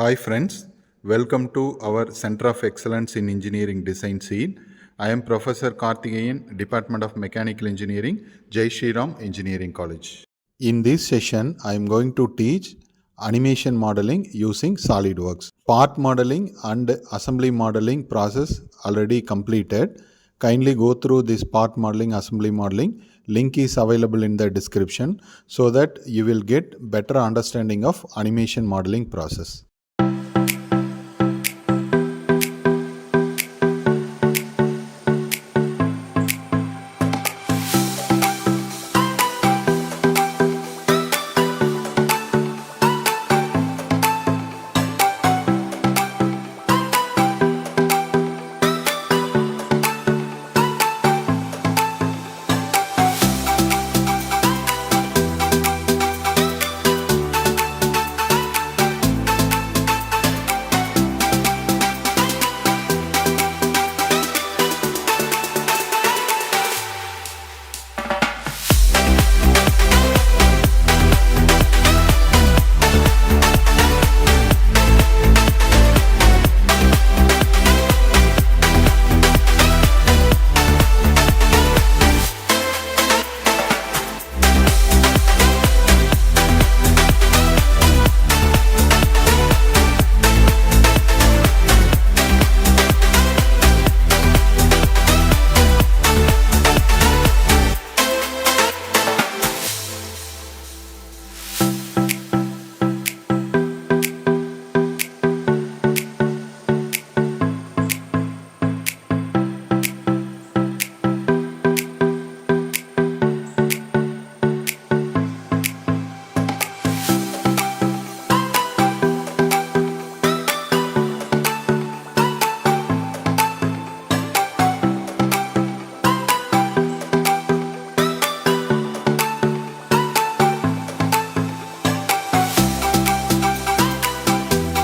Hi friends, welcome to our Center of Excellence in Engineering Design Ceed. I am Professor Karthikeyan, Department of Mechanical Engineering, Jsrr Engineering College. In this session, I am going to teach animation modeling using Solidworks. Part modeling and assembly modeling process already completed. Kindly go through this part modeling, assembly modeling. Link is available in the description so that you will get better understanding of animation modeling process.